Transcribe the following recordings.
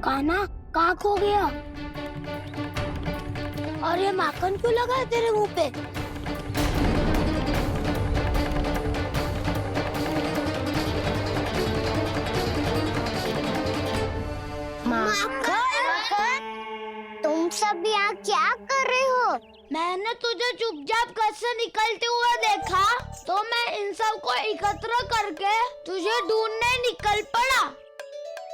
कान्हा कहाँ खो गया? और ये माखन क्यों लगा है तेरे मुंह पे? माखन, तुम सब यहाँ क्या कर रहे हो? मैंने तुझे चुपचाप घर से निकलते हुए देखा, तो मैं इन सब को एकत्र करके तुझे ढूंढने निकल पड़ा।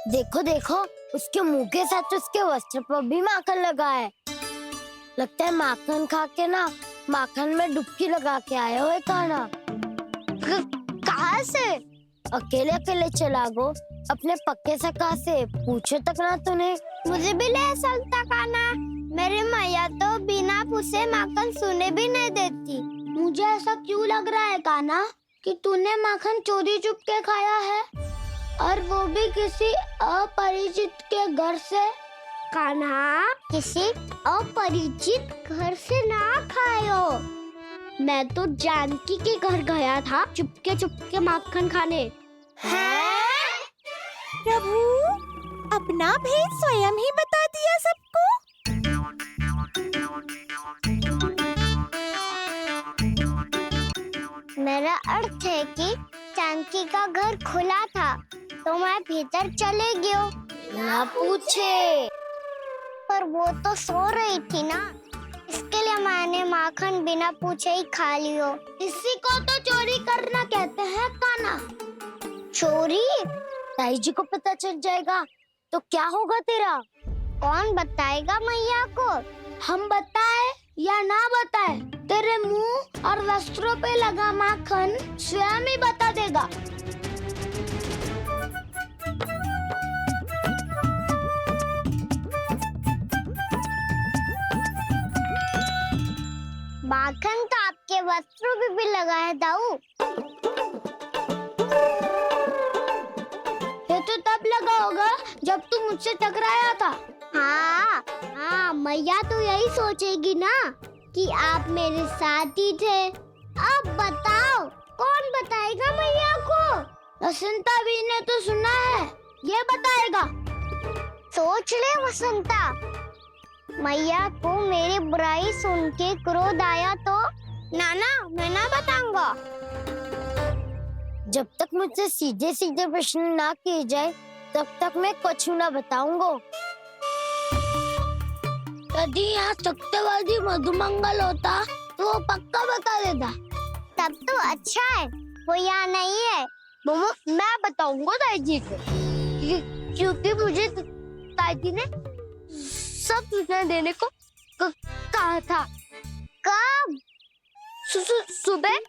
देखो देखो, उसके मुंह के साथ उसके वस्त्र पर भी माखन लगा है। लगता है माखन खा के ना माखन में डुबकी लगा के आए हो कान्हा। कहाँ से? अकेले अकेले चला गो, अपने पक्के से कहाँ से पूछे तक ना तूने। मुझे भी ले चलता कान्हा, मेरी मैया तो बिना पूछे माखन सुने भी नहीं देती। मुझे ऐसा क्यों लग रहा है कान्हा कि तूने माखन चोरी चुप के खाया है, और वो भी किसी अपरिचित के घर से। कान्हा, किसी अपरिचित घर से ना खायो। मैं तो जानकी के घर गया था चुपके माखन खाने। हैं? प्रभु, अपना भेद स्वयं ही बता दिया सबको। मेरा अर्थ है कि जानकी का घर खुला था, तो मैं भीतर चले गयो। ना पूछे, पर वो तो सो रही थी ना, इसके लिए मैंने माखन बिना पूछे ही खा लियो। इसी को तो चोरी करना कहते हैं कान्हा। चोरी? ताई जी को पता चल जाएगा तो क्या होगा तेरा? कौन बताएगा मैया को? हम बताए या ना बताए, तेरे मुंह और वस्त्रों पे लगा माखन स्वयं ही बता देगा। माखन तो आपके वस्त्रों पे भी लगा है दाऊ। ये तो तब लगा होगा जब तू मुझसे टकराया था। हाँ, मैया तो यही सोचेगी ना कि आप मेरे साथ ही थे। अब बताओ, कौन बताएगा मैया को? वसंता भी ने तो सुना है, ये बताएगा। सोच ले वसंता, मैया को मेरी बुराई सुन के क्रोध आया तो नाना मैं ना बताऊंगा। जब तक मुझसे सीधे सीधे प्रश्न ना किए जाए तब तक मैं कुछ ना बताऊंगा। यदि यहाँ सत्यवादी मधुमंगल होता तो वो पक्का बता देता। तब तो अच्छा है वो यहाँ नहीं है। मैं बताऊंगा ताई जी को, क्योंकि मुझे ताई जी ने सब सूचना देने को कहा था। कब? सुबह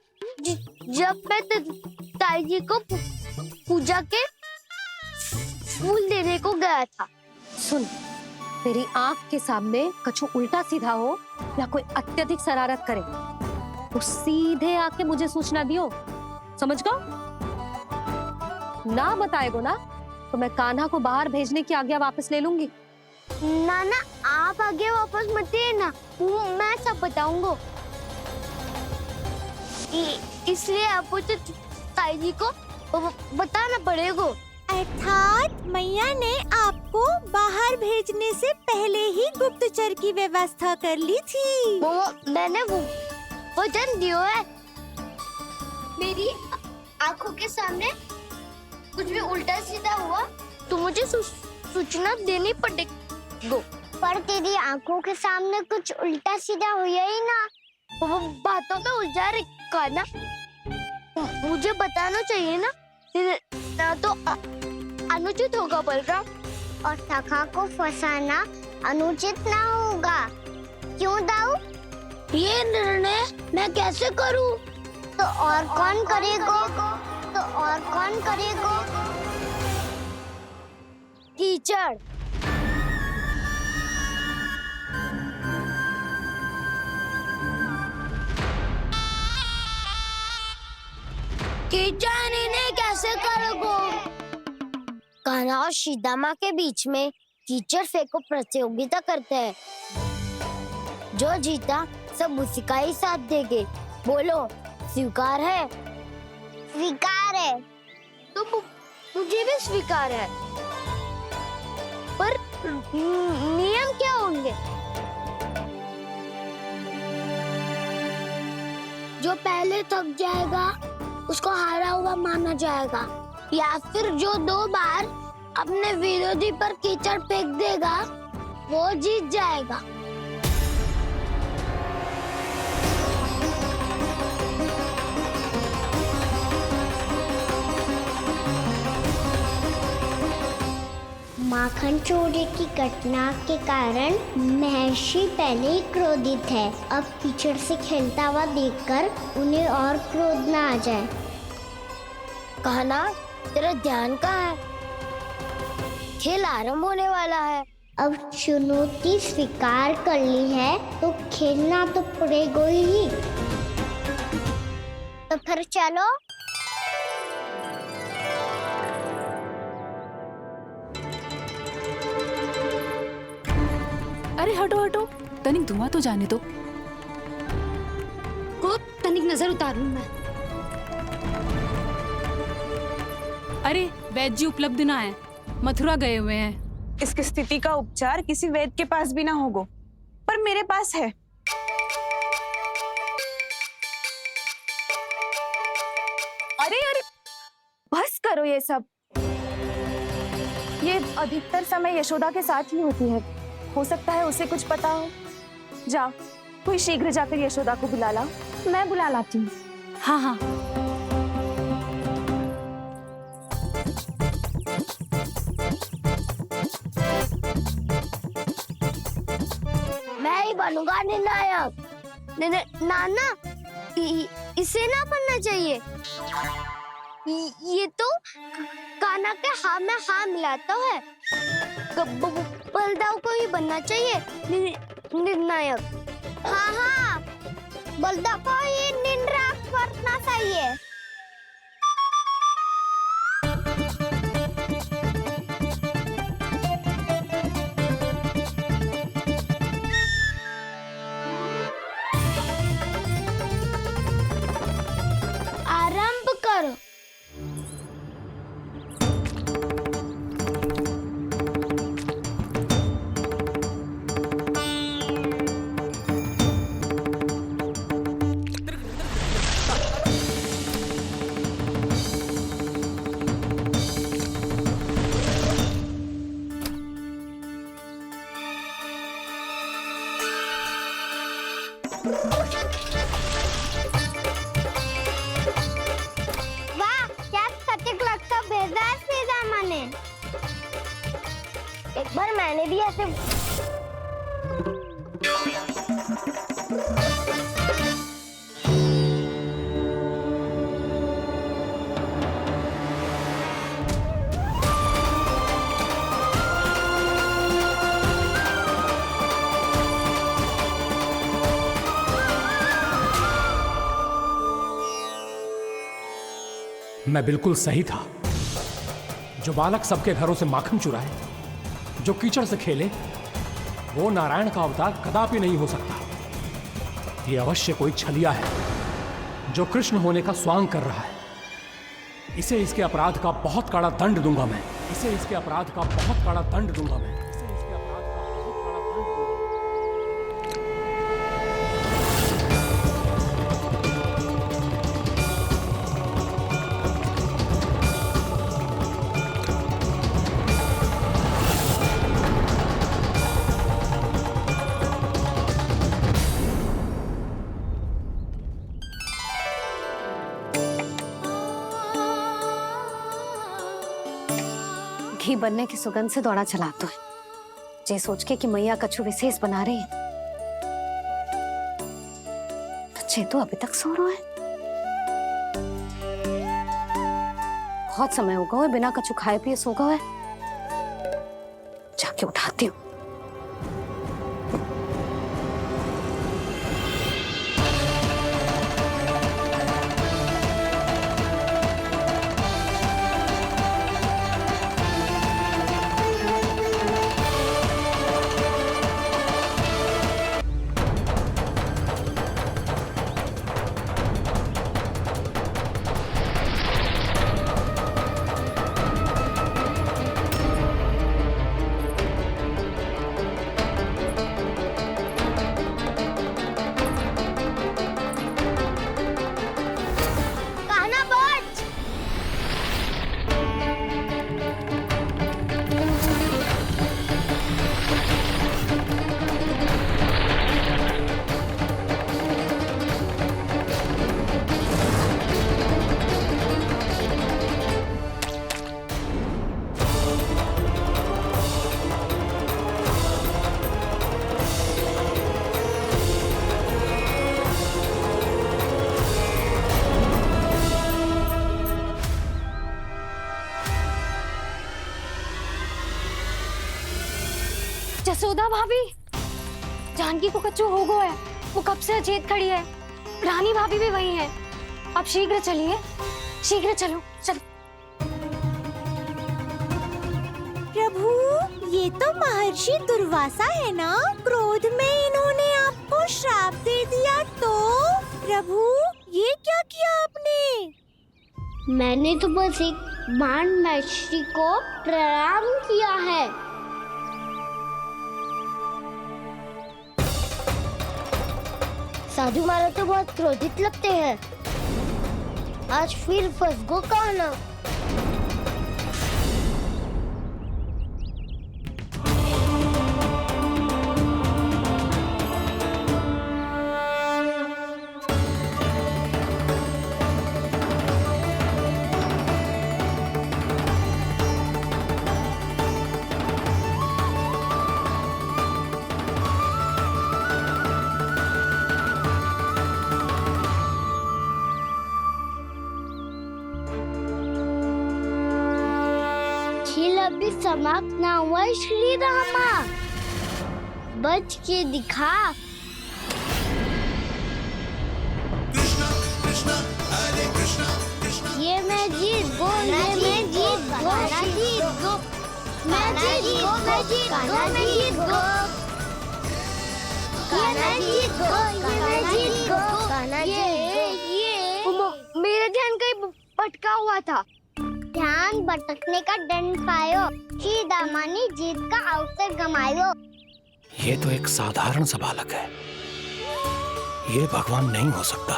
जब मैं ताई जी को पूजा के फूल देने को गया था। सुन, तेरी आंख के सामने कछु उल्टा सीधा हो या कोई अत्यधिक शरारत करे तो सीधे आके मुझे सूचना दियो, समझ गो? ना बताएगो ना तो मैं कान्हा को बाहर भेजने की आज्ञा वापस ले लूंगी। नाना आप आगे वापस मत देना, मैं सब बताऊंगा। इसलिए आपको तो ताई जी को बताना पड़ेगा। अर्थात मैया ने आपको बाहर भेजने से पहले ही गुप्तचर की व्यवस्था कर ली थी। मैंने वो वचन दिया है। मेरी आंखों के सामने कुछ भी उल्टा सीधा हुआ तो मुझे सूचना देनी पड़ेगी। पर तेरी आंखों के सामने कुछ उल्टा सीधा हुआ ही ना, वो बातों पे उलझा रखा ना, मुझे बताना चाहिए ना तो अनुचित होगा बलराम। और सखा को फंसाना अनुचित ना होगा, क्यों दाऊ? ये निर्णय मैं कैसे करूं? तो और कौन करेगा? कीचड़। कीचड़ इन्हें कैसे करोगे? कान्हा और सीता के बीच में कीचड़ फेंको प्रतियोगिता करते हैं। जो जीता सब उसी का ही साथ देंगे। बोलो, स्वीकार है? स्वीकार है। तो मुझे भी स्वीकार है, पर नियम क्या होंगे? जो पहले थक जाएगा उसको हारा हुआ माना जाएगा, या फिर जो 2 बार अपने विरोधी पर कीचड़ फेंक देगा वो जीत जाएगा। माखन चोरी की घटना के कारण महर्षि पहले ही क्रोधित है। अब कीचड़ से खेलता हुआ देखकर उन्हें और क्रोध न आ जाए। कहना, तेरा ध्यान कहाँ है? खेल आरंभ होने वाला है। अब चुनौती स्वीकार कर ली है तो खेलना तो पड़ेगा ही। तो फिर चलो। अरे हटो हटो, तनिक धुआं तो जाने दो। को तनिक नजर उतार लूं मैं। अरे वैद्य जी उपलब्ध ना है, मथुरा गए हुए हैं। इसकी स्थिति का उपचार किसी वैद्य के पास भी ना होगा, पर मेरे पास है। अरे अरे बस करो ये सब। ये अधिकतर समय यशोदा के साथ ही होती है। हो सकता है उसे कुछ पता हो। जा, कोई शीघ्र जाकर यशोदा को बुला ला। मैं बुला लाती हूँ। हाँ हाँ। मैं ही बनूंगा निर्णायक। नाना, इसे ना बनना चाहिए। ये तो कान्हा के हाँ में हाँ मिलाता है। बलदाव को ही बनना चाहिए निर्णायक। हाँ हाँ, बलदाव को ही निर्णायक बनना चाहिए। आरंभ करो। वाह, क्या सटीक लगता भेजा है सीधा मैंने। एक बार मैंने भी ऐसे मैं बिल्कुल सही था। जो बालक सबके घरों से माखन चुराए, जो कीचड़ से खेले, वो नारायण का अवतार कदापि नहीं हो सकता। ये अवश्य कोई छलिया है जो कृष्ण होने का स्वांग कर रहा है। इसे इसके अपराध का बहुत कड़ा दंड दूंगा मैं। इसे इसके अपराध का बहुत कड़ा दंड दूंगा मैं। इसे इसके अपराध का बहुत कड़ा दंड दूंगा। घी बनने की सुगंध से दौड़ा चला तो है, जे सोच के कि मैया कछु विशेष बना रही है। बच्चे तो अभी तक सो रहे हैं। बहुत समय हो गया है बिना कछु खाए पिए सो गए। जाके उठाती हूँ। जसोदा भाभी, जानकी को कच्चू हो गया है, वो कब से अचेत खड़ी है। रानी भाभी भी वही है। आप शीघ्र चलिए, शीघ्र चलो, चलो। प्रभु, ये तो महर्षि दुर्वासा है ना? क्रोध में इन्होंने आपको श्राप दे दिया तो? प्रभु, ये क्या किया आपने? मैंने तो बस एक बाण महर्षि को प्रणाम किया है। साधु महाराज तो बहुत क्रोधित लगते हैं। आज फिर फंस गो कहना। खेल अभी समाप्त ना हुआ है श्री रामा। बच के दिखा। ये मैं जीत गो, ये मैं जीत गो, मैं जीत गो, मैं जीत गो, मैं जीत गो, मैं जीत गो, ये मैं जीत गो, ये मैं जीत गो, ये मेरा ध्यान कहीं भटका हुआ था। ध्यान भटकने का दंड पायो, श्री दामा ने जीत का अवसर गमायो। ये तो एक साधारण सा बालक है, ये भगवान नहीं हो सकता।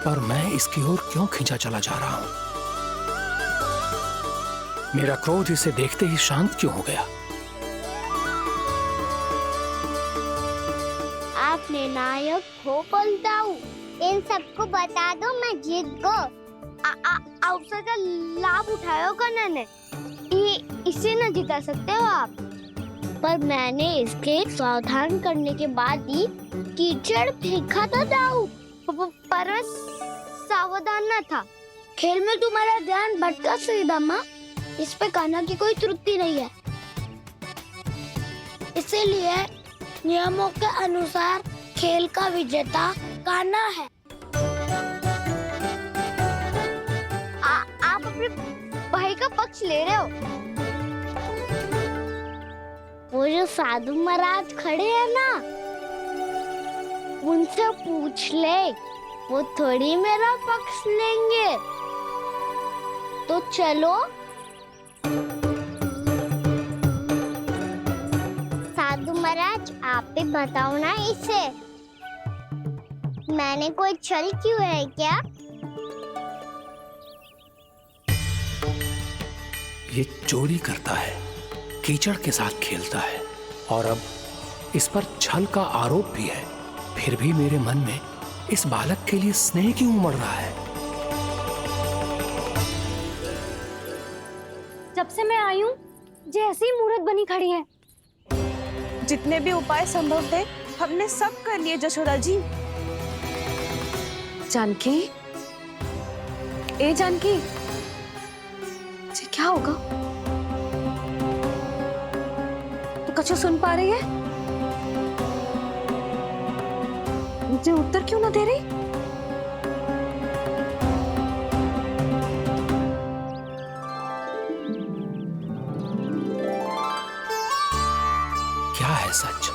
पर मैं इसकी ओर क्यों खींचा चला जा रहा हूं? मेरा क्रोध इसे देखते ही शांत क्यों हो गया? आपने नायक हो पलटाऊ, इन सबको बता दो मैं जीत गो। अवसर का लाभ उठायो कन्या ने, इसे न जिता सकते हो आप। पर मैंने इसके सावधान करने के बाद ही कीचड़ फेंका था दाऊ। पर मैं सावधान न था। खेल में तुम्हारा ध्यान भटका श्री दामा। इस पे कान्हा की कोई त्रुटि नहीं है, इसीलिए नियमों के अनुसार खेल का विजेता कान्हा है। आप अपने भाई का पक्ष ले रहे हो। वो जो साधु महाराज खड़े हैं ना, उनसे पूछ ले, वो थोड़ी मेरा पक्ष लेंगे। तो चलो। साधु महाराज, आप भी बताओ ना इसे, मैंने कोई छल क्यों है क्या? ये चोरी करता है, कीचड़ के साथ खेलता है और अब इस पर छल का आरोप भी है। फिर भी मेरे मन में इस बालक के लिए स्नेह क्यों उमड़ रहा है? जब से मैं आई हूँ, जैसी ही मूर्त बनी खड़ी है। जितने भी उपाय संभव थे हमने सब कर लिए जशोदा जी। जानकी, ए जानकी, ये क्या होगा? तो कछु सुन पा रही है? मुझे उत्तर क्यों ना दे रही? क्या है सच?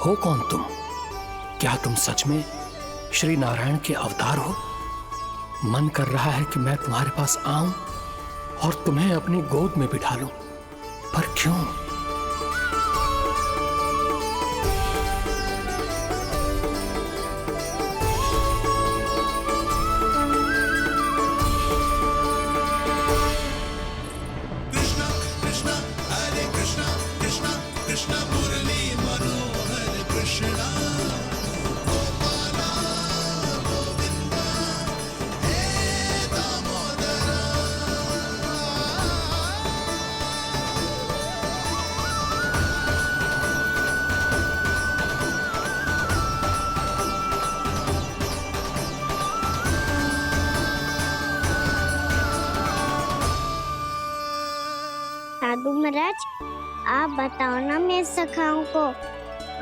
हो कौन तुम? क्या तुम सच में श्री नारायण के अवतार हो? मन कर रहा है कि मैं तुम्हारे पास आऊं और तुम्हें अपनी गोद में बिठा लूं, पर क्यों? साधु महाराज, आप बताओ ना मेरे सखाओं को,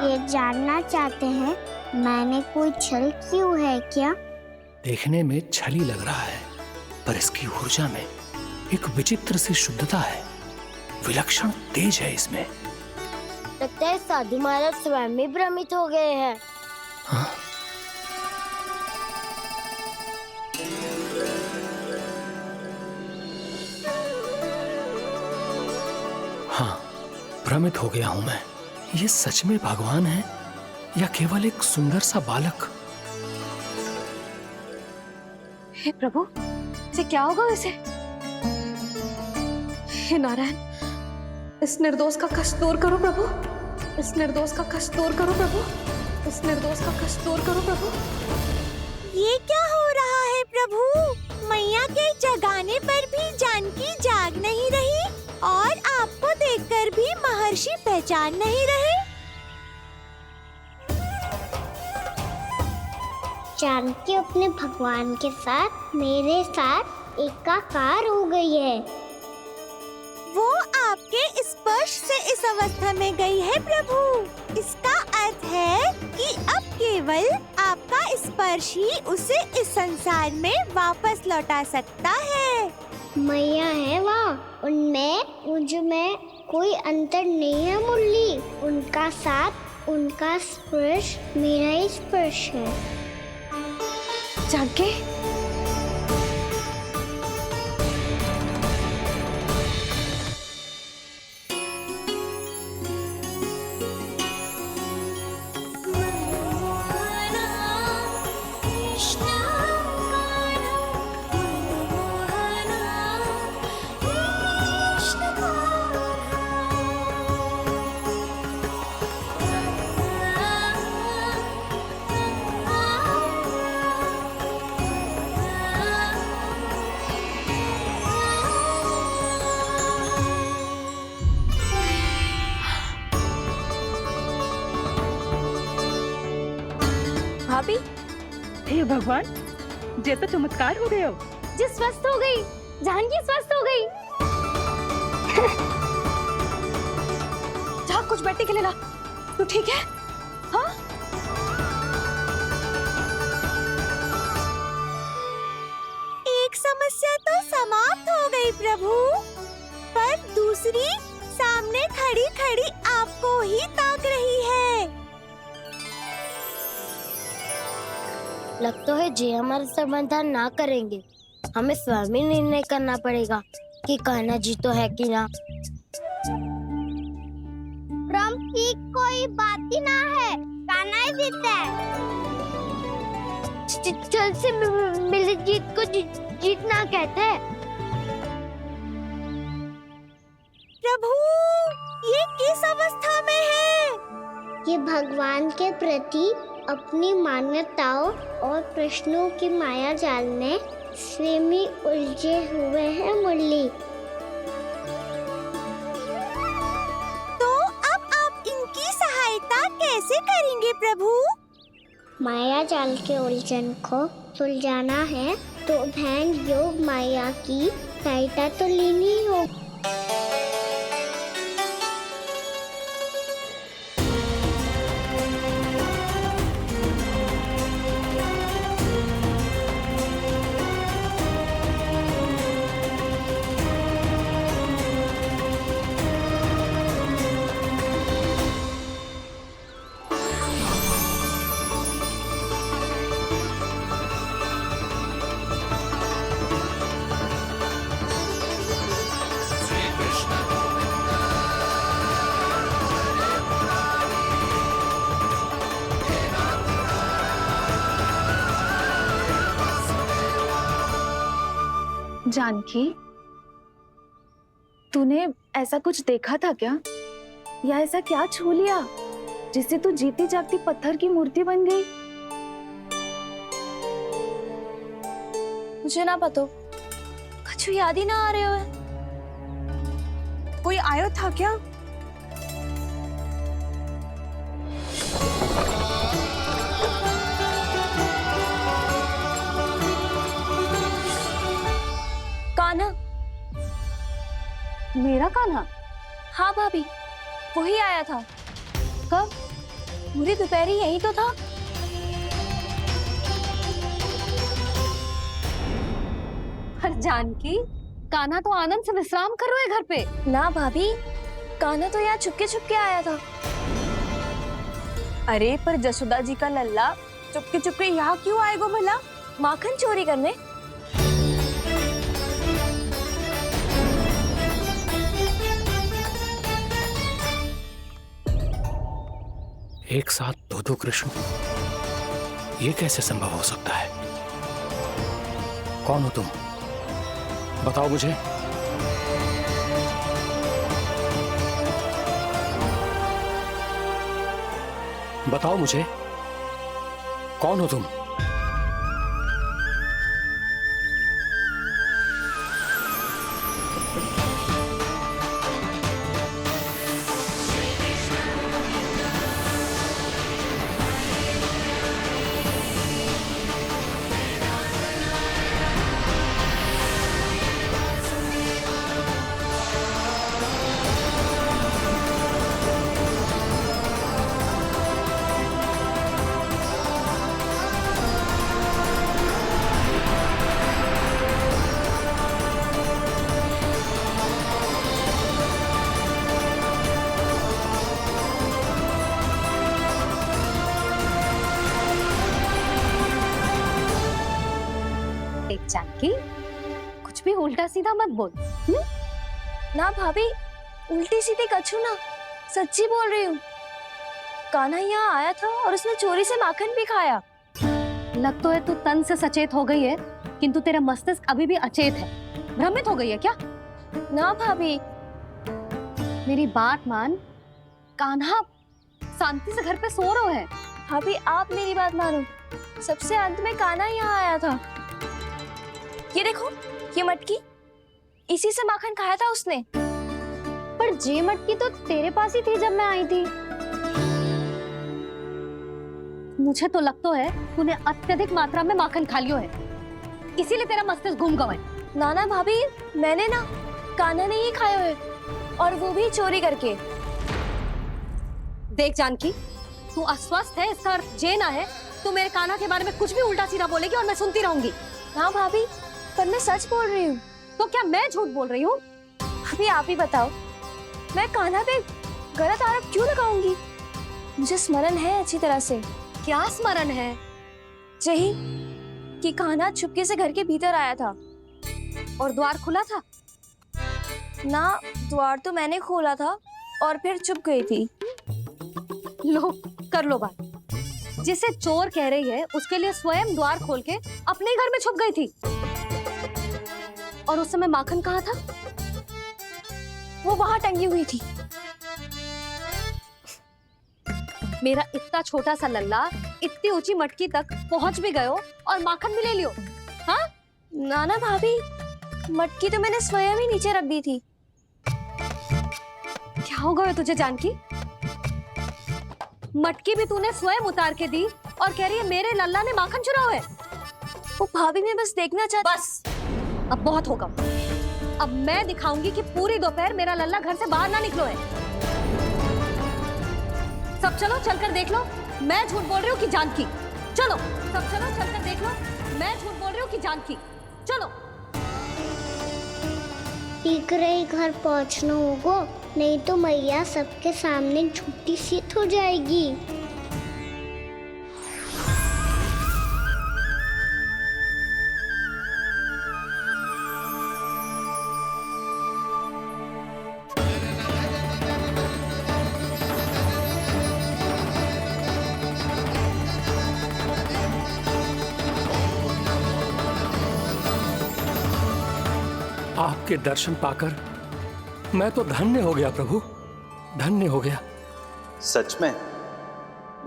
ये जानना चाहते हैं मैंने कोई छल क्यों है क्या? देखने में छली लग रहा है, पर इसकी ऊर्जा में एक विचित्र सी शुद्धता है, विलक्षण तेज है इसमें। लगता है साधु महाराज स्वयं भी भ्रमित हो गए हैं। हाँ? हाँ, भ्रमित हो गया हूं मैं। ये सच में भगवान है या केवल एक सुंदर सा बालक? हे प्रभु, इसे क्या होगा इसे? हे नारायण, इस निर्दोष का कष्ट दूर करो प्रभु, इस निर्दोष का कष्ट दूर करो प्रभु, इस निर्दोष का कष्ट दूर करो प्रभु। ये क्या हो रहा है प्रभु? मैया के जगाने पर भी जानकी जाग नहीं रही और आपको देखकर भी महर्षि पहचान नहीं रहे। जानकी अपने भगवान के साथ मेरे साथ एकाकार हो गई है। वो आपके स्पर्श से इस अवस्था में गई है प्रभु। इसका अर्थ है कि अब केवल आपका स्पर्श ही उसे इस संसार में वापस लौटा सकता है। मैया है वहाँ, उनमें मुझ में कोई अंतर नहीं है मुरली। उनका साथ, उनका स्पर्श मेरा ही स्पर्श है। जानकी, भाभी, हे भगवान, जे तो चमत्कार हो गए हो। जी स्वस्थ हो गई, जानकी स्वस्थ हो गई। जा कुछ बैठने के लिए ला। तू ठीक है? हाँ? एक समस्या तो समाप्त हो गई प्रभु, पर दूसरी सामने खड़ी खड़ी आपको ही ताक रही है। लगता है जी हमारा समाधान ना करेंगे। हमें स्वयं ही निर्णय करना पड़ेगा कि कान्हा जी तो है कि ना। ब्रह्म की कोई बात ही ना है, कान्हा ही जीता है। चल से मिली जीत को जीतना कहते हैं। प्रभु, ये किस अवस्था में है? ये भगवान के प्रति अपनी मान्यताओं और प्रश्नों की माया जाल में स्वयं ही उलझे हुए हैं मुरली। तो अब आप इनकी सहायता कैसे करेंगे प्रभु? माया जाल के उलझन को सुलझाना है तो ध्यान योग माया की सहायता तो लेनी होगी। जानकी, तूने ऐसा कुछ देखा था क्या? या ऐसा क्या छू लिया जिससे तू जीती जागती पत्थर की मूर्ति बन गई? मुझे ना पता, कछु याद ही ना आ रहे हो। कोई आयो था क्या? कान्हा, मेरा कान्हा? हाँ भाभी, वही आया था। कब? पूरी दोपहर यही तो था। पर जानकी, कान्हा तो आनंद से विश्राम कर रहे घर पे। ना भाभी, कान्हा तो यहाँ छुपके छुपके आया था। अरे पर जसोदा जी का लल्ला चुपके चुपके यहाँ क्यों आएगा भला? माखन चोरी करने? एक साथ दो कृष्ण, ये कैसे संभव हो सकता है? कौन हो तुम? बताओ मुझे। बताओ मुझे, कौन हो तुम? जानकी, कुछ भी उल्टा सीधा मत बोल। ना भाभी, उल्टी सीधी कछु ना, सच्ची बोल रही हूँ। कान्हा यहाँ आया था और उसने चोरी से माखन भी खाया। लग तो है तू तन से सचेत हो गई है, किंतु तेरा मस्तिष्क अभी भी अचेत है। भ्रमित हो गई है क्या? ना भाभी, मेरी बात मान, कान्हा शांति से घर पे सो रहा है। भाभी आप मेरी बात मानो, सबसे अंत में कान्हा यहाँ आया था। ये देखो, ये मटकी, इसी से माखन खाया था उसने। पर ये मटकी तो तेरे पास ही थी जब मैं आई थी। मुझे तो लगता है तूने अत्यधिक मात्रा में माखन खा लियो है, इसीलिए तेरा मस्तिष्क घूम गया है। नाना भाभी, मैंने ना, कान्हा ने ही खाया है, और वो भी चोरी करके। देख जानकी, तू अस्वस्थ है, इसका अर्थ ये ना है तू मेरे कान्हा के बारे में कुछ भी उल्टा सीधा बोलेगी और मैं सुनती रहूंगी। ना भाभी, पर मैं सच बोल रही हूँ। तो क्या मैं झूठ बोल रही हूँ? अभी आप ही बताओ, मैं कान्हा पे गलत आरोप क्यों लगाऊंगी? मुझे स्मरण है अच्छी तरह से। क्या स्मरण है? यही कि कान्हा चुपके से घर के भीतर आया था। और द्वार खुला था? ना, द्वार तो मैंने खोला था और फिर चुप गई थी। लो, कर लो बात। जिसे चोर कह रही है उसके लिए स्वयं द्वार खोल के अपने घर में छुप गई थी। और उस समय माखन कहाँ था? वो वहां टंगी हुई थी। मेरा इतना छोटा सा लल्ला इतनी ऊंची मटकी तक पहुंच भी गयो और माखन भी ले लियो। हाँ? नाना भाभी, मटकी तो मैंने स्वयं ही नीचे रख दी थी। क्या हो गया तुझे जानकी? मटकी भी तूने स्वयं उतार के दी और कह रही है मेरे लल्ला ने माखन चुराया है। वो भाभी ने बस देखना चाहती। बस, अब बहुत होगा। अब मैं दिखाऊंगी कि पूरी दोपहर मेरा लल्ला घर से बाहर ना निकलो है। सब चलो, चलकर देख लो मैं झूठ बोल रही हूँ कि जानकी। चलो सब चलो, चलकर देख लो मैं झूठ बोल रही हूँ कि जानकी। चलो। शीघ्र ही घर पहुंचना होगा, नहीं तो मैया सबके सामने झूठी सिद्ध हो जाएगी। आपके दर्शन पाकर मैं तो धन्य हो गया प्रभु, धन्य हो गया। सच में?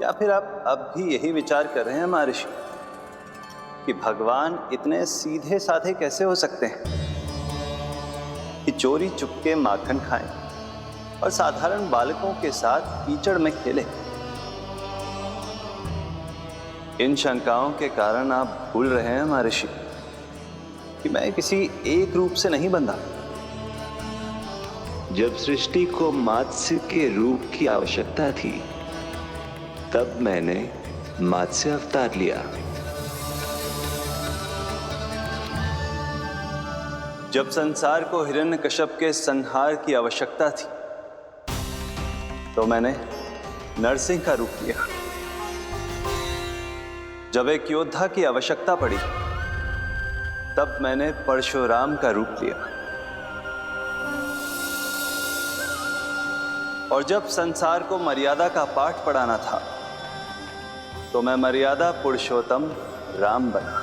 या फिर आप अब भी यही विचार कर रहे हैं महर्षि कि भगवान इतने सीधे साधे कैसे हो सकते हैं कि चोरी चुपके माखन खाएं और साधारण बालकों के साथ कीचड़ में खेलें? इन शंकाओं के कारण आप भूल रहे हैं महर्षि कि मैं किसी एक रूप से नहीं बंधा। जब सृष्टि को मात्स्य के रूप की आवश्यकता थी, तब मैंने मात्स्य अवतार लिया। जब संसार को हिरण्यकश्यप के संहार की आवश्यकता थी, तो मैंने नरसिंह का रूप लिया। जब एक योद्धा की आवश्यकता पड़ी, तब मैंने परशुराम का रूप लिया। और जब संसार को मर्यादा का पाठ पढ़ाना था, तो मैं मर्यादा पुरुषोत्तम राम बना।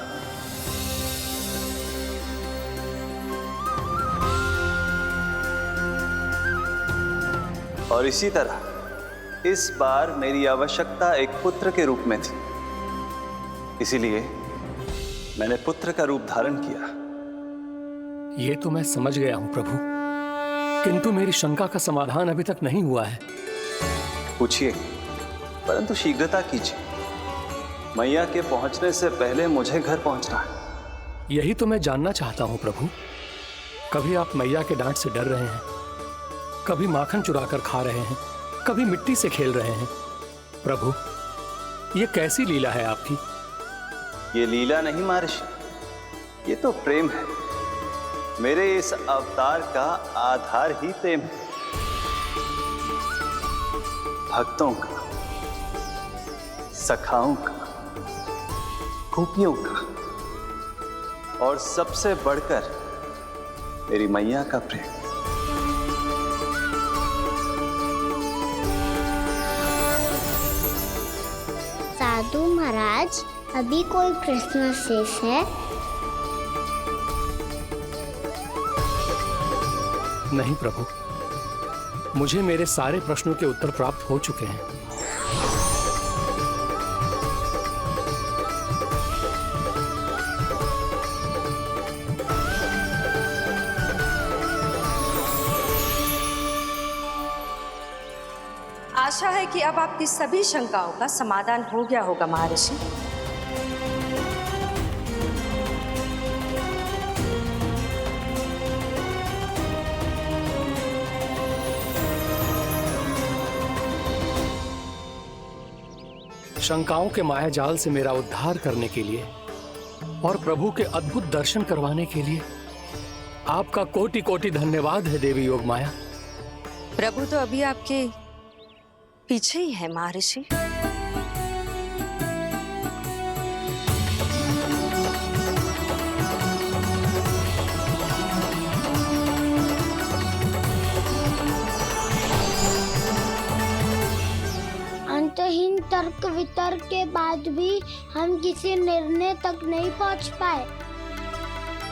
और इसी तरह इस बार मेरी आवश्यकता एक पुत्र के रूप में थी, इसीलिए मैंने पुत्र का रूप धारण किया। ये तो मैं समझ गया हूं प्रभु, किंतु मेरी शंका का समाधान अभी तक नहीं हुआ है। पूछिए, परंतु शीघ्रता कीजिए। मैया के पहुंचने से पहले मुझे घर पहुंचना है। यही तो मैं जानना चाहता हूं प्रभु। कभी आप मैया के डांट से डर रहे हैं, कभी माखन चुराकर खा रहे हैं, कभी मिट्टी से खेल रहे हैं। प्रभु, ये कैसी लीला है आपकी? ये लीला नहीं महर्षि, ये तो प्रेम है। मेरे इस अवतार का आधार ही प्रेम है। भक्तों का, सखाओं का, गोपियों का, और सबसे बढ़कर मेरी मैया का प्रेम। साधु महाराज, अभी कोई प्रश्न शेष है? नहीं प्रभु, मुझे मेरे सारे प्रश्नों के उत्तर प्राप्त हो चुके हैं। आशा है कि अब आपकी सभी शंकाओं का समाधान हो गया होगा महर्षि। शंकाओं के मायाजाल से मेरा उद्धार करने के लिए और प्रभु के अद्भुत दर्शन करवाने के लिए आपका कोटि कोटि धन्यवाद है देवी योगमाया। प्रभु तो अभी आपके पीछे ही है महर्षि। अंतहीन तर्क वितर्क के बाद भी हम किसी निर्णय तक नहीं पहुंच पाए,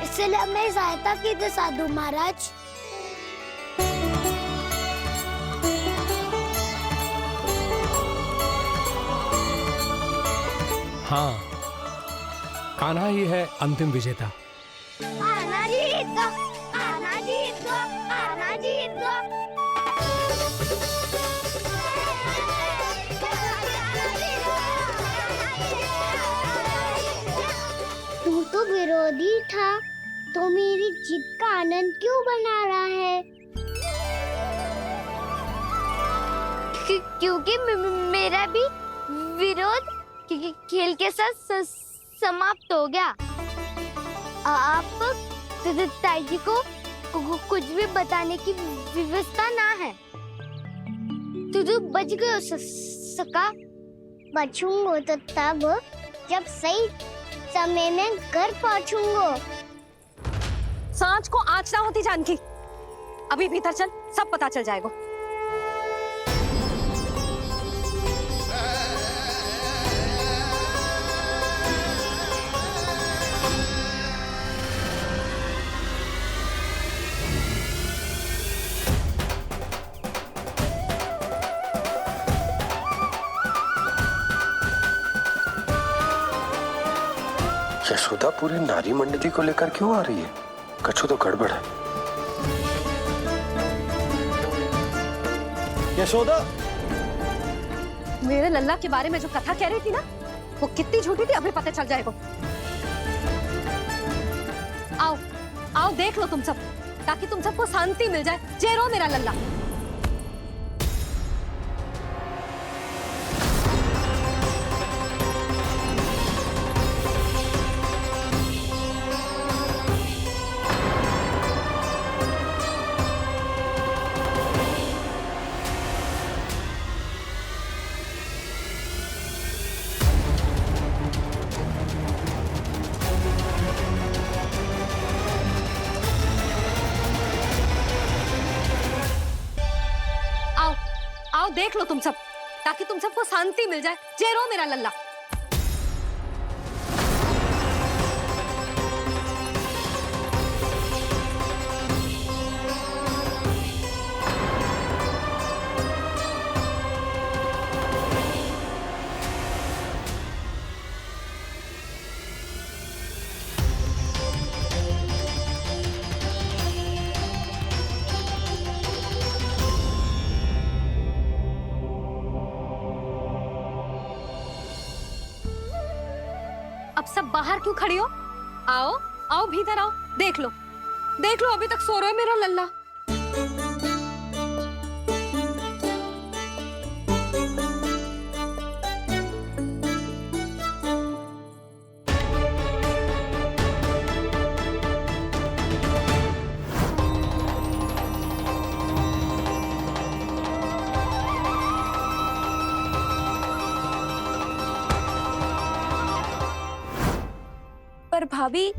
इसलिए हमें सहायता कीजिए साधु महाराज। हाँ, कान्हा ही है अंतिम विजेता। आना जीत दो, आना जीत दो, आना जीत दो। तू तो विरोधी था, तो मेरी जीत का आनंद क्यों बना रहा है? क्योंकि मेरा भी विरोध खेल के साथ समाप्त हो गया। आप ताई जी को कुछ भी बताने की व्यवस्था ना है। तू बच गयो सका। बचूंगो तो तब जब सही समय में घर पहुंचूंगो। सांच को आँच ना होती जानकी। अभी भीतर चल, सब पता चल जाएगा। यशोदा पूरी नारी मंडली को लेकर क्यों आ रही है? कछु तो गड़बड़ है। यशोदा, मेरे लल्ला के बारे में जो कथा कह रही थी ना, वो कितनी झूठी थी अभी पता चल जाएगा। आओ, आओ देख लो तुम सब। ताकि तुम सबको शांति मिल जाए। जय रो मेरा लल्ला। आओ देख लो तुम सब, ताकि तुम सबको शांति मिल जाए। जय रो मेरा लल्ला। अब सब बाहर क्यों खड़ी हो? आओ आओ भीतर आओ, देख लो अभी तक सो रहा है मेरा लल्ला। पर भाभी,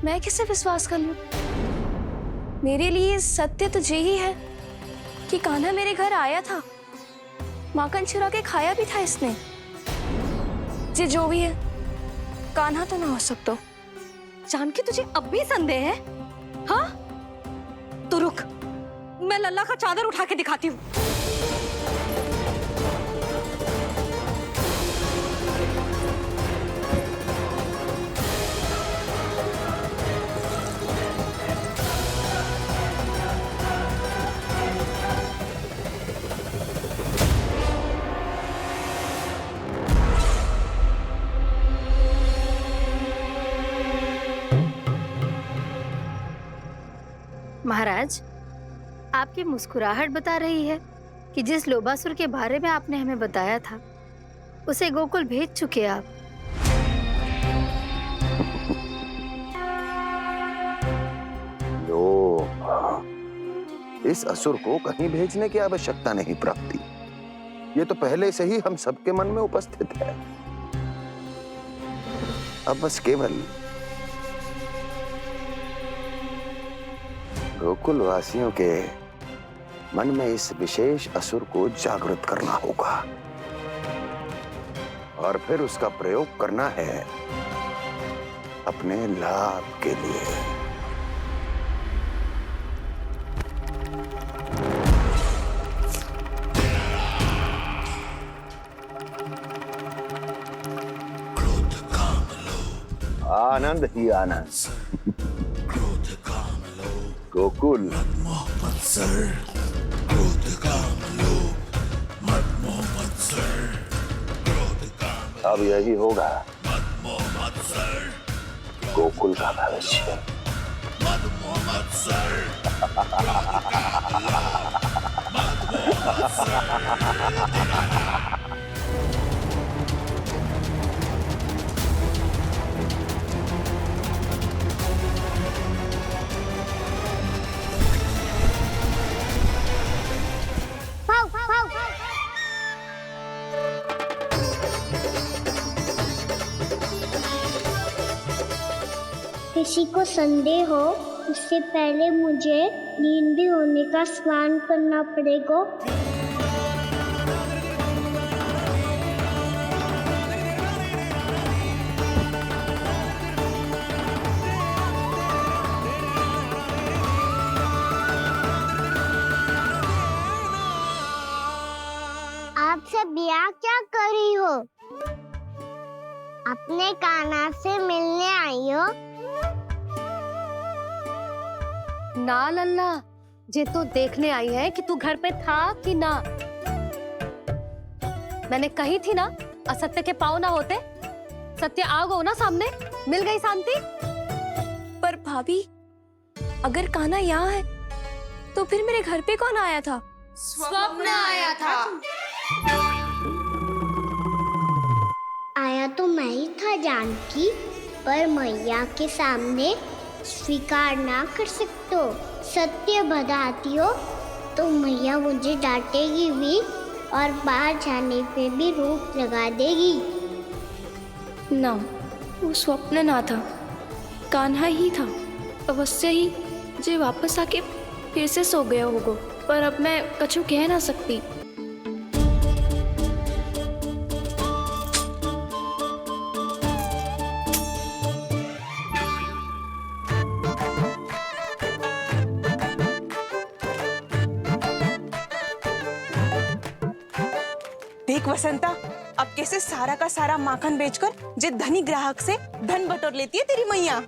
मैं किसे विश्वास कर लूं? मेरे लिए सत्य तो यही है कि कान्हा मेरे घर आया था, माखन चुरा के खाया भी था इसने। ये जो भी है, कान्हा तो ना हो सकता। जानकी तुझे अब भी संदेह है? हाँ तो रुक, मैं लल्ला का चादर उठा के दिखाती हूँ। महाराज, आपकी मुस्कुराहट बता रही है कि जिस लोबासुर के बारे में आपने हमें बताया था, उसे गोकुल भेज चुके आप। लो, इस असुर को कहीं भेजने की आवश्यकता नहीं प्राप्ति। ये तो पहले से ही हम सबके मन में उपस्थित है। अब बस केवल गोकुल वासियों के मन में इस विशेष असुर को जागृत करना होगा और फिर उसका प्रयोग करना है अपने लाभ के लिए। आनंद ही आनंद। गोकुल अब यही होगा गोकुल का भविष्य। किसी को संदेह हो, उससे पहले मुझे नींद भी होने का स्नान करना पड़ेगा। आप सब यहाँ क्या कर रही हो? अपने कान्हा से मिलने आई हो? ना लल्ला, जे तो देखने आई है कि तू घर पे था कि ना। मैंने कही थी ना, असत्य के पांव ना होते। सत्य आ गो ना सामने, मिल गई शांति। पर भाभी, अगर कान्हा यहाँ है तो फिर मेरे घर पे कौन आया था? स्वप्न आया था। आया तो मैं ही था जानकी, पर मैया के सामने स्वीकार ना कर सकते हो। सत्य बताती हो तो मैया मुझे डांटेगी भी और बाहर जाने पे भी रोक लगा देगी। ना, वो स्वप्न ना था, कान्हा ही था। अवश्य ही जे वापस आके फिर से सो गया होगा, पर अब मैं कछु कह ना सकती। देख वसंता, अब कैसे सारा का सारा माखन बेचकर जे धनी ग्राहक से धन बटोर लेती है तेरी मैया।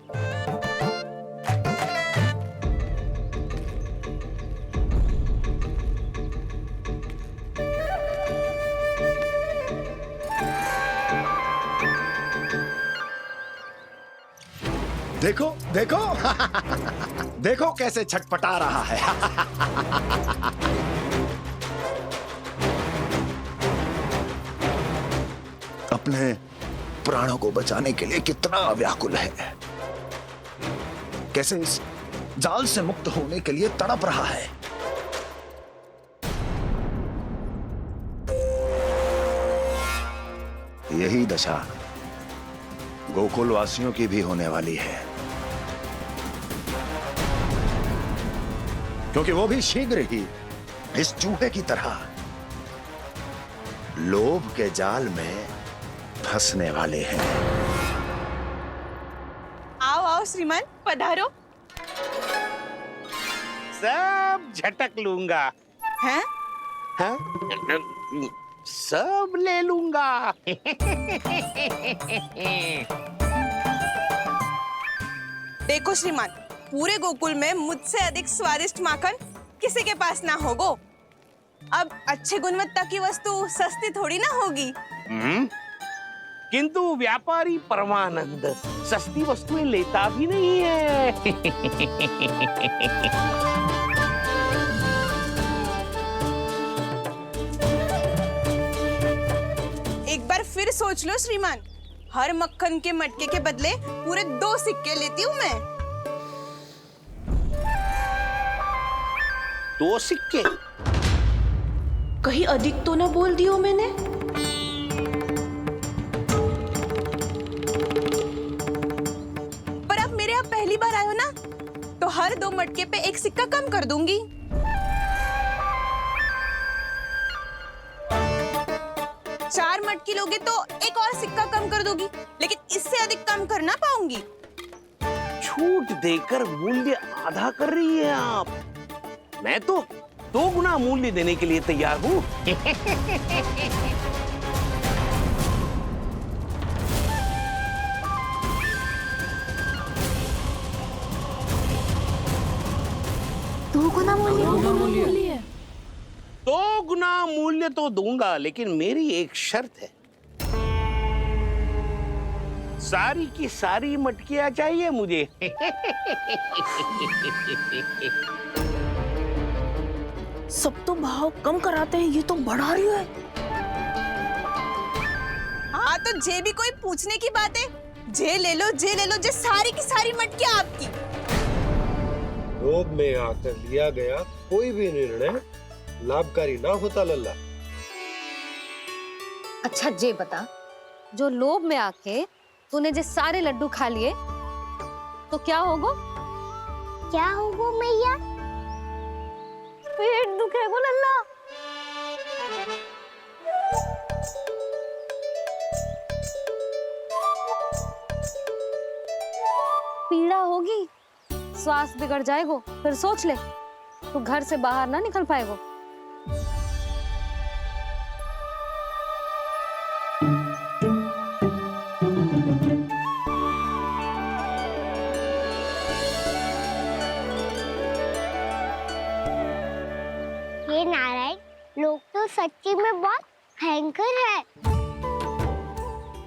देखो देखो देखो कैसे छटपटा रहा है। अपने प्राणों को बचाने के लिए कितना व्याकुल है, कैसे इस जाल से मुक्त होने के लिए तड़प रहा है। यही दशा गोकुल वासियों की भी होने वाली है, क्योंकि वो भी शीघ्र ही इस चूहे की तरह लोभ के जाल में फंसने वाले हैं। आओ आओ श्रीमान, पधारो। सब झटक लूंगा। हैं? हाँ? सब ले लूंगा। देखो श्रीमान, पूरे गोकुल में मुझसे अधिक स्वादिष्ट माखन किसी के पास ना होगो। अब अच्छे गुणवत्ता की वस्तु सस्ती थोड़ी ना होगी। किंतु व्यापारी परमानंद सस्ती वस्तुएं लेता भी नहीं है। एक बार फिर सोच लो श्रीमान, हर मक्खन के मटके के बदले पूरे 2 सिक्के लेती हूँ मैं। 2 सिक्के? कहीं अधिक तो ना बोल दियो मैंने? पर अब मेरे यहाँ पहली बार आए हो ना, तो हर 2 मटके पे 1 सिक्का कम कर दूंगी। चार मटकी लोगे तो 1 और सिक्का कम कर दोगी, लेकिन इससे अधिक कम कर ना पाऊंगी। छूट देकर मूल्य आधा कर रही है आप। मैं तो 2 गुना मूल्य देने के लिए तैयार हूँ। दो गुना मूल्य तो दूंगा, लेकिन मेरी एक शर्त है। सारी की सारी मटकियां चाहिए मुझे। सब तो भाव कम कराते हैं, ये तो बढ़ा रही है। हाँ तो जे भी कोई पूछने की बात है, जे ले लो, जे सारी की सारी मटकियां आपकी। लोभ में आकर लिया गया कोई भी निर्णय लाभकारी ना होता लल्ला। अच्छा जे बता, जो लोभ में आके तूने जो सारे लड्डू खा लिए तो क्या होगा? क्या होगा मैया? पेट दुखेगा लल्ला। पीड़ा होगी, स्वास्थ्य बिगड़ जाएगा। फिर सोच ले, तू घर से बाहर ना निकल पाएगा। हे नारायण, लोग तो सच्ची में बहुत भयंकर है।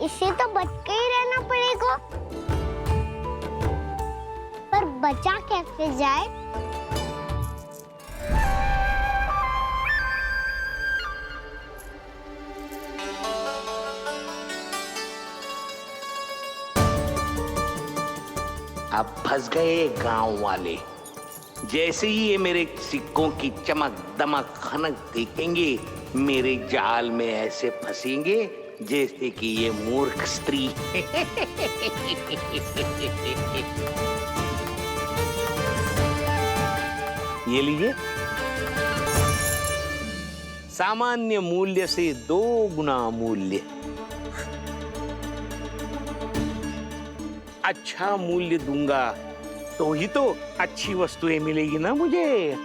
इससे तो बच के ही रहना पड़ेगा। पर बचा कैसे जाए? अब फंस गए गांव वाले। जैसे ही ये मेरे सिक्कों की चमक दमक खनक देखेंगे, मेरे जाल में ऐसे फंसेंगे जैसे कि ये मूर्ख स्त्री। ये लीजिए, सामान्य मूल्य से 2 गुना मूल्य। अच्छा मूल्य दूंगा तो ही तो अच्छी वस्तुएं मिलेगी ना मुझे।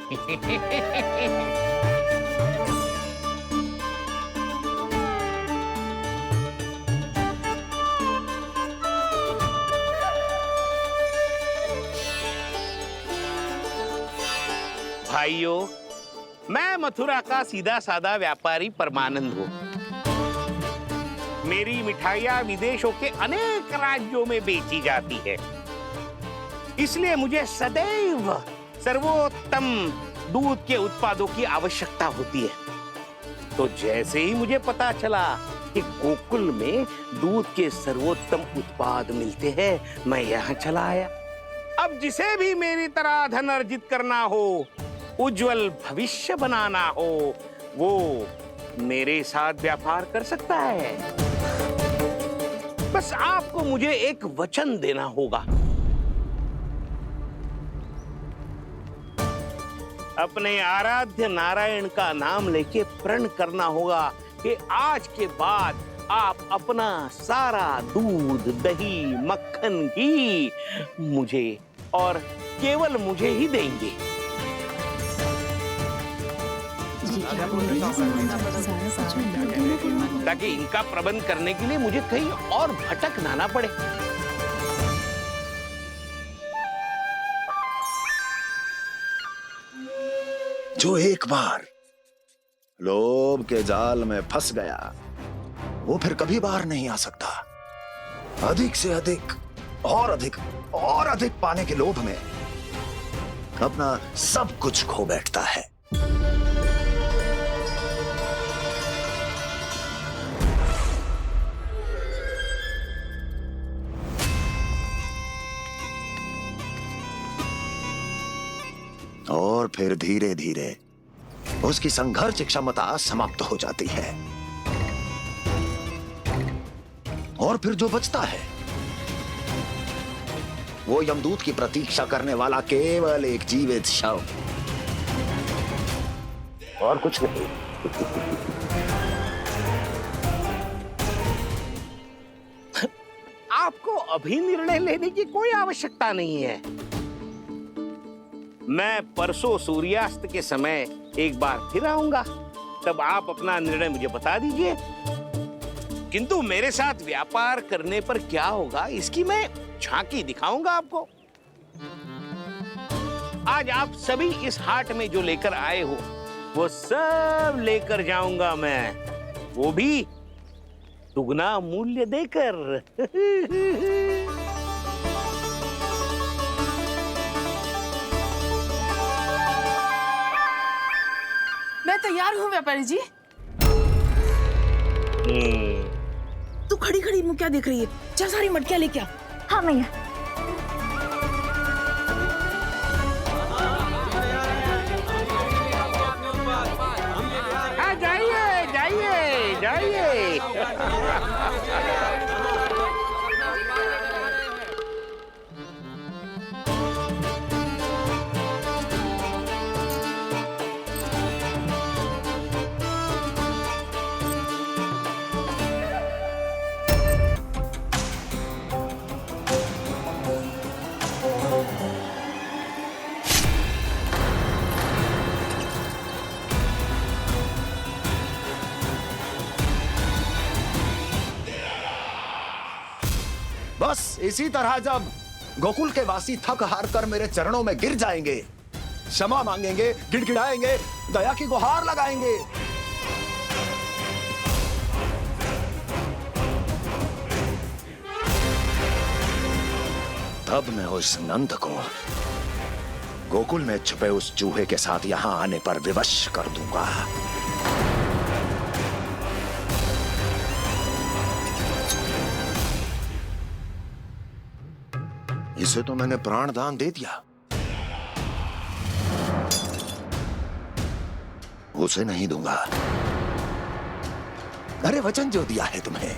भाइयों, मैं मथुरा का सीधा साधा व्यापारी परमानंद हूँ। मेरी मिठाइयाँ विदेशों के अनेक राज्यों में बेची जाती है, इसलिए मुझे सदैव सर्वोत्तम दूध के उत्पादों की आवश्यकता होती है। तो जैसे ही मुझे पता चला कि गोकुल में दूध के सर्वोत्तम उत्पाद मिलते हैं, मैं यहाँ चला आया। अब जिसे भी मेरी तरह धन अर्जित करना हो, उज्जवल भविष्य बनाना हो, वो मेरे साथ व्यापार कर सकता है। बस आपको मुझे एक वचन देना होगा। अपने आराध्य नारायण का नाम लेके प्रण करना होगा कि आज के बाद आप अपना सारा दूध, दही, मक्खन, घी मुझे और केवल मुझे ही देंगे। ताकि इनका प्रबंध करने के लिए मुझे कहीं और भटकना ना पड़े। जो एक बार लोभ के जाल में फंस गया, वो फिर कभी बाहर नहीं आ सकता। अधिक से अधिक और अधिक और अधिक पाने के लोभ में अपना सब कुछ खो बैठता है। और फिर धीरे धीरे उसकी संघर्ष क्षमता समाप्त हो जाती है, और फिर जो बचता है वो यमदूत की प्रतीक्षा करने वाला केवल एक जीवित शव, और कुछ नहीं। आपको अभी निर्णय लेने की कोई आवश्यकता नहीं है। मैं परसों सूर्यास्त के समय एक बार फिर आऊंगा, तब आप अपना निर्णय मुझे बता दीजिए। किंतु मेरे साथ व्यापार करने पर क्या होगा, इसकी मैं झांकी दिखाऊंगा आपको। आज आप सभी इस हाट में जो लेकर आए हो, वो सब लेकर जाऊंगा मैं, वो भी दुगना मूल्य देकर। मैं तैयार हूँ व्यापारी जी। तू खड़ी खड़ी मुँह क्या देख रही है? चल सारी मटकियाँ लेके आ। हाँ मैया। हाँ जाइए जाइए जाइए। बस इसी तरह जब गोकुल के वासी थक हार कर मेरे चरणों में गिर जाएंगे, क्षमा मांगेंगे, गिड़गिड़ाएंगे, दया की गुहार लगाएंगे, तब मैं उस नंद को गोकुल में छुपे उस चूहे के साथ यहां आने पर विवश कर दूंगा। इसे तो मैंने प्राण दान दे दिया, उसे नहीं दूंगा। अरे वचन जो दिया है तुम्हें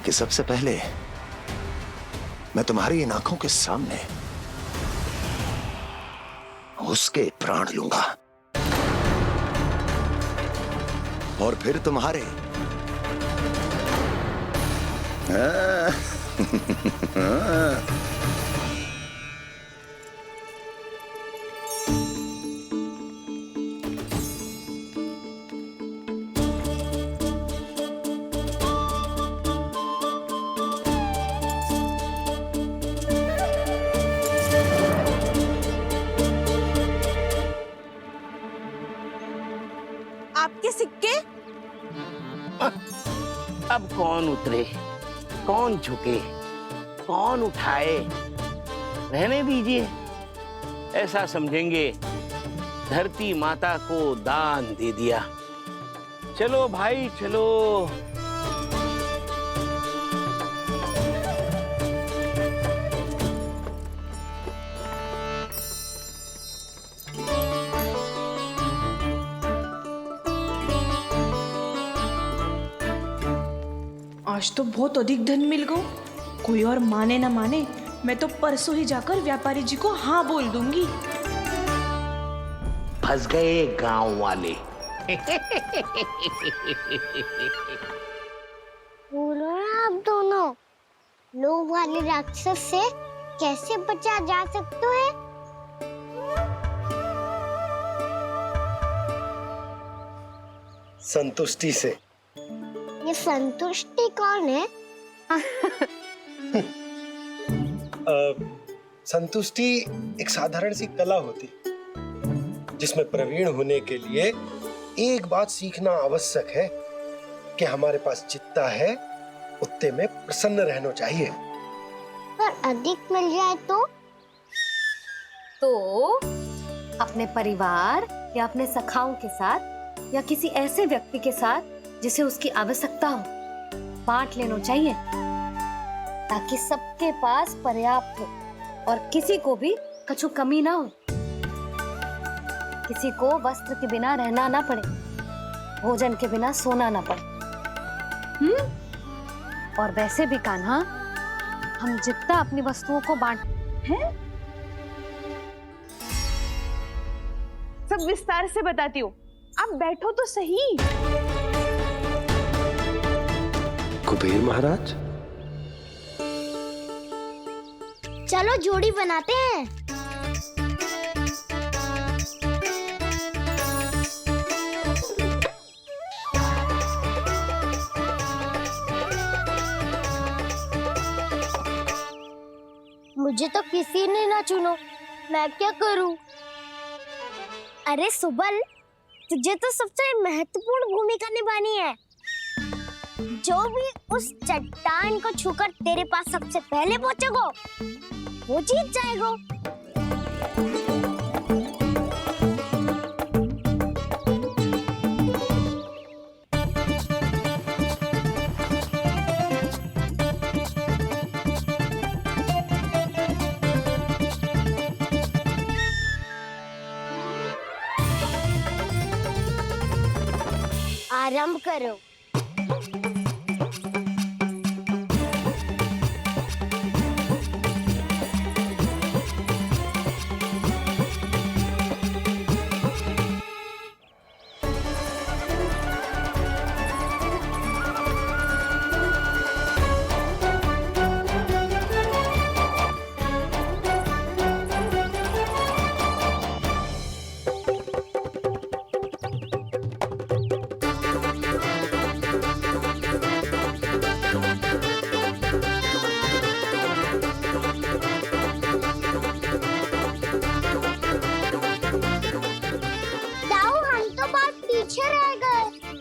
कि सबसे पहले मैं तुम्हारी इन आंखों के सामने उसके प्राण लूंगा और फिर तुम्हारे। आपके सिक्के? अब कौन उतरे, कौन झुके, कौन उठाए? रहने दीजिए, ऐसा समझेंगे धरती माता को दान दे दिया। चलो भाई चलो। आज तो बहुत अधिक धन मिल गो। कोई और माने ना माने, मैं तो परसों ही जाकर व्यापारी जी को हाँ बोल दूंगी। फंस गए गांव वाले। बोलो ना आप दोनों, लोभ वाले राक्षस से कैसे बचा जा सकता है? संतुष्टि से। ये संतुष्टि कौन है? संतुष्टि एक साधारण सी कला होती जिसमें प्रवीण होने के लिए एक बात सीखना आवश्यक है कि हमारे पास जितना है उतने में प्रसन्न रहना चाहिए। पर अधिक मिल जाए तो अपने परिवार या अपने सखाओं के साथ या किसी ऐसे व्यक्ति के साथ जिसे उसकी आवश्यकता हो बांट लेना चाहिए, ताकि सबके पास पर्याप्त हो और किसी को भी कछु कमी ना हो, किसी को वस्त्र के बिना रहना ना पड़े, भोजन के बिना सोना ना पड़े। और वैसे भी कान्हा, हम जितना अपनी वस्तुओं को बांट हैं, सब विस्तार से बताती हूँ, आप बैठो तो सही। कुबेर महाराज, चलो जोड़ी बनाते हैं। मुझे तो किसी ने ना चुनो, मैं क्या करूं? अरे सुबल, तुझे तो सबसे महत्वपूर्ण भूमिका निभानी है। जो भी उस चट्टान को छूकर तेरे पास सबसे पहले पहुंचेगा वो जीत जाएगा। आरंभ करो।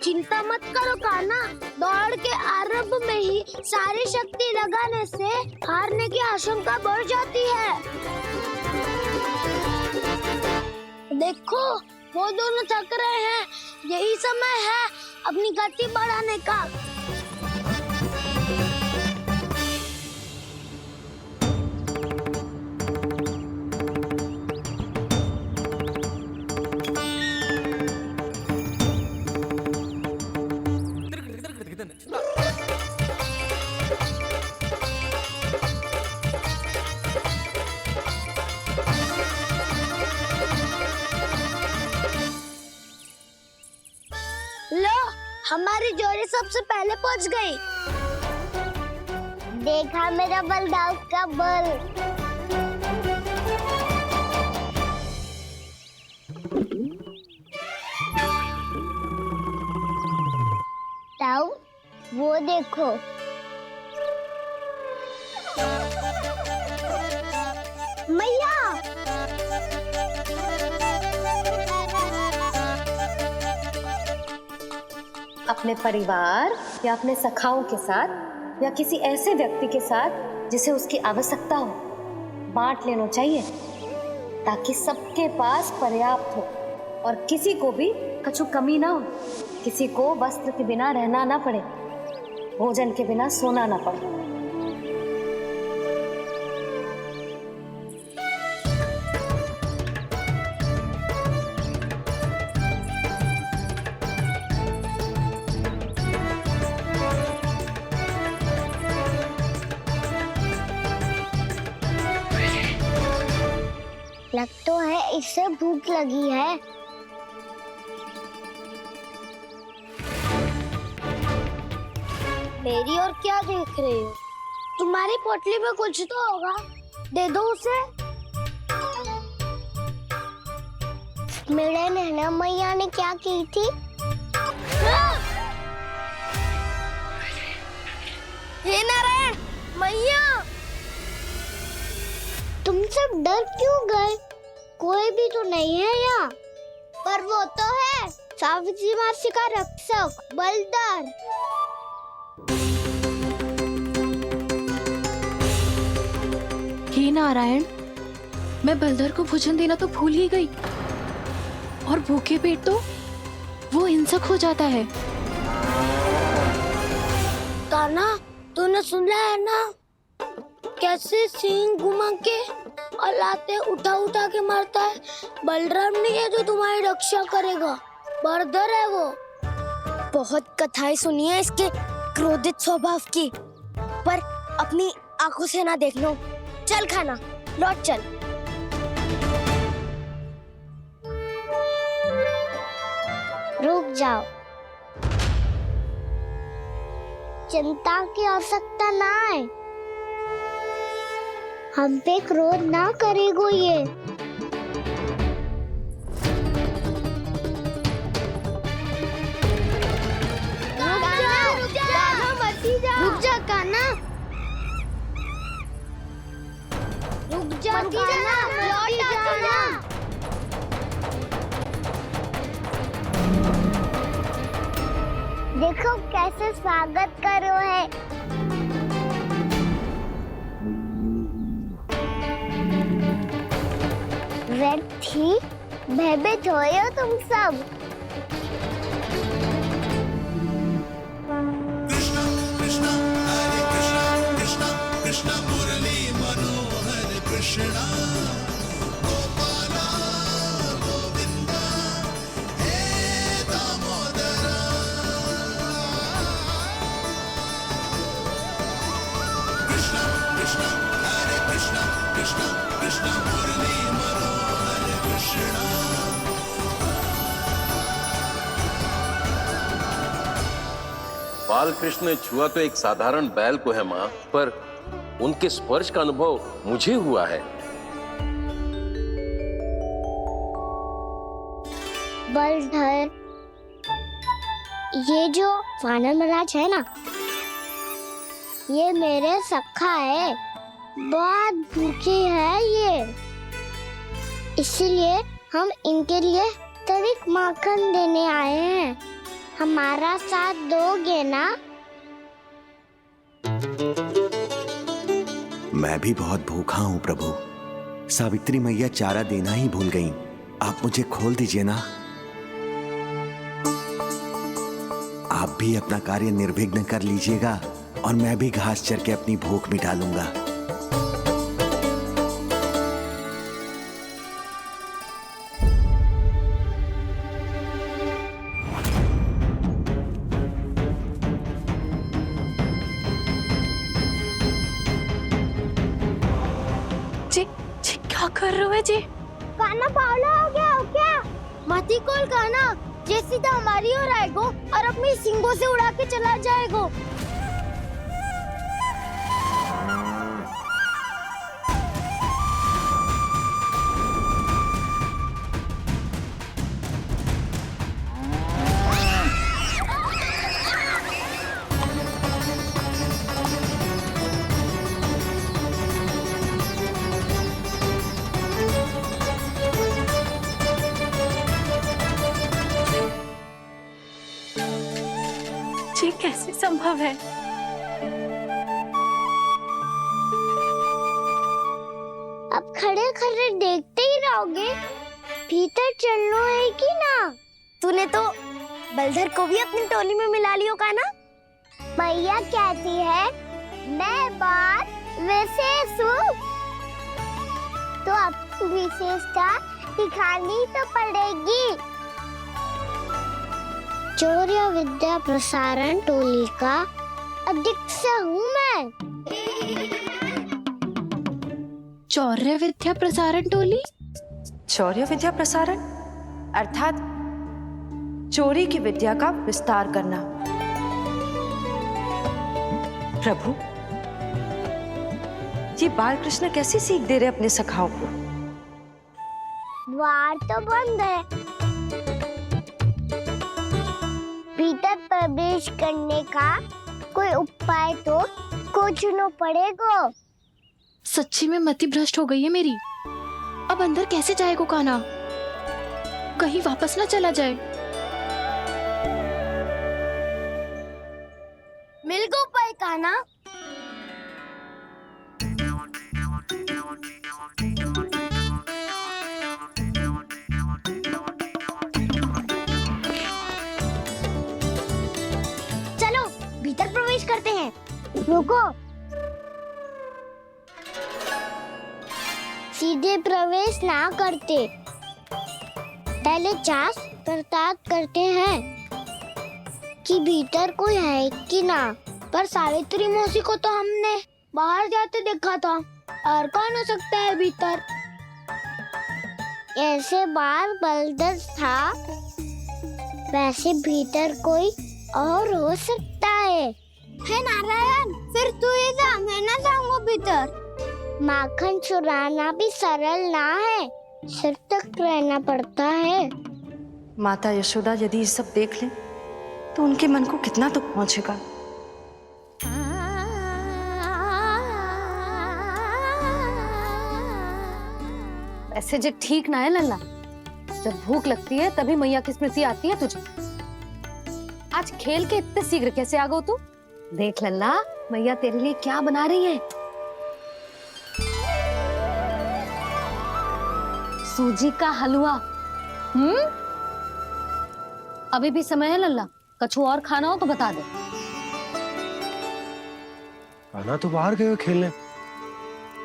चिंता मत करो कान्हा, दौड़ के आरंभ में ही सारी शक्ति लगाने से हारने की आशंका बढ़ जाती है। देखो वो दोनों थक रहे हैं, यही समय है अपनी गति बढ़ाने का। लो, हमारी जोड़ी सबसे पहले पहुंच गई। देखा मेरा बलदाव का बल। ताऊ, वो देखो। मैया। अपने परिवार या अपने सखाओं के साथ या किसी ऐसे व्यक्ति के साथ जिसे उसकी आवश्यकता हो, बांट लेना चाहिए ताकि सबके पास पर्याप्त हो और किसी को भी कछु कमी ना हो, किसी को वस्त्र के बिना रहना ना पड़े, भोजन के बिना सोना ना पड़े। लग तो है इससे भूख लगी है। मेरी और क्या देख रहे हो? तुम्हारी पोटली में कुछ तो होगा, दे दो उसे। मेरे नैना मैया ने क्या की थी? हे नारायण मैया, तुम सब डर क्यों गए? कोई भी तो नहीं है यहाँ। पर वो तो है, सावित्री मासी का रक्षक बलदार। हे नारायण, मैं बलदार को भोजन देना तो भूल ही गई, और भूखे पेट तो वो हिंसक हो जाता है। कान्हा, तूने सुना है ना कैसे सींग घुमा के और लाते उठा उठा के मारता है? बलराम नहीं है जो तुम्हारी रक्षा करेगा, बर्दर है वो। बहुत कथाएं सुनी है इसके क्रोधित स्वभाव की, पर अपनी आंखों से ना देख लो। चल खाना, लौट चल। रुक जाओ, चिंता की आवश्यकता ना है। हम पे क्रोध ना करेगो ये। रुक जा कान्हा, रुक जा कान्हा, लौट जाना। देखो कैसे स्वागत करो है। व्यर्थी भयभीत हो तुम सब। बाल कृष्ण ने छुआ तो एक साधारण बैल को है माँ, पर उनके स्पर्श का अनुभव मुझे हुआ है। बलधर, ये जो वानर महाराज है ना, ये मेरे सखा है, बहुत भूखे है ये, इसलिए हम इनके लिए तनिक माखन देने आए हैं। हमारा साथ दोगे ना? मैं भी बहुत भूखा हूँ प्रभु। सावित्री मैया चारा देना ही भूल गईं। आप मुझे खोल दीजिए ना। आप भी अपना कार्य निर्विघ्न कर लीजिएगा और मैं भी घास चर के अपनी भूख मिटा लूंगा। जी क्या कर रहे हो जी? काना पावला हो गया हो क्या? मती कोल काना जे सीधा हमारी ओर आएगो और अपनी सींगों से उड़ा के चला जाएगो। जी कैसे संभव है? अब खड़े खड़े देखते ही रहोगे? भीतर चलना है कि ना? तूने तो बलधर को भी अपनी टोली में मिला लियो का ना? मैया कहती है मैं बात विशेष हूँ, तो अब विशेषता दिखानी तो पड़ेगी। चौर्य विद्या प्रसारण टोली का अध्यक्ष हूँ मैं। चौर्य विद्या प्रसारण टोली? चौर्य विद्या प्रसारण अर्थात चोरी की विद्या का विस्तार करना। प्रभु, ये बालकृष्ण कैसी सीख दे रहे अपने सखाओं को? द्वार तो बंद है, भीतर प्रवेश करने का कोई उपाय तो खोजना पड़ेगा। सच्ची में मति भ्रष्ट हो गई है मेरी। अब अंदर कैसे जाएगा काना? कहीं वापस ना चला जाए। मिल गो पाए काना। चलो भीतर प्रवेश करते हैं। रुको, सीधे प्रवेश ना करते, पहले जांच पड़ताल करते हैं कि भीतर कोई है कि ना। पर सावित्री मौसी को तो हमने बाहर जाते देखा था, और कौन हो सकता है भीतर? ऐसे बार बलदर था, वैसे भीतर कोई और हो सकता है। नारायण, फिर तू ही जा, मैं ना जाऊंगा भीतर। माखन चुराना भी सरल ना है, सिर तक रहना पड़ता है। माता यशोदा यदि ये सब देख लें तो उनके मन को कितना दुख पहुंचेगा। ऐसे जो ठीक ना है लल्ला, जब भूख लगती है तभी मैया की स्मृति आती है तुझे। आज खेल के इतने शीघ्र कैसे आ गो तू? देख लल्ला, मैया तेरे लिए क्या बना रही है। सूजी का हलवा। अभी भी समय है लल्ला, कछु और खाना हो तो बता दे। कान्हा तो बाहर गए खेलने,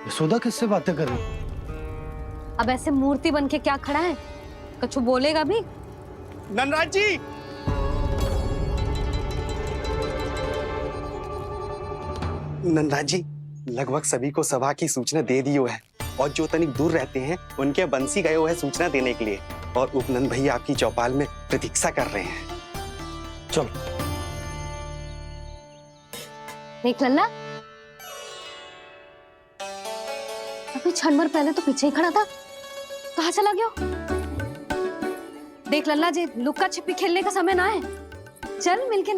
यशोदा किससे बातें कर रही? अब ऐसे मूर्ति बन के क्या खड़ा है? कछु बोलेगा भी? नंदराज जी, नंदराज जी, लगभग सभी को सभा की सूचना दे दी है, और जो तनिक दूर रहते हैं उनके बंसी गए हुए हैं सूचना देने के लिए, और उपनंद भैया आपकी चौपाल में प्रतीक्षा कर रहे हैं। चलो। देख लल्ला, अभी क्षण भर पहले तो पीछे ही खड़ा था, कहाँ चला गया? देख लल्ला जी, लुक्का छिपी खेलने का समय ना है, चल मिलके ना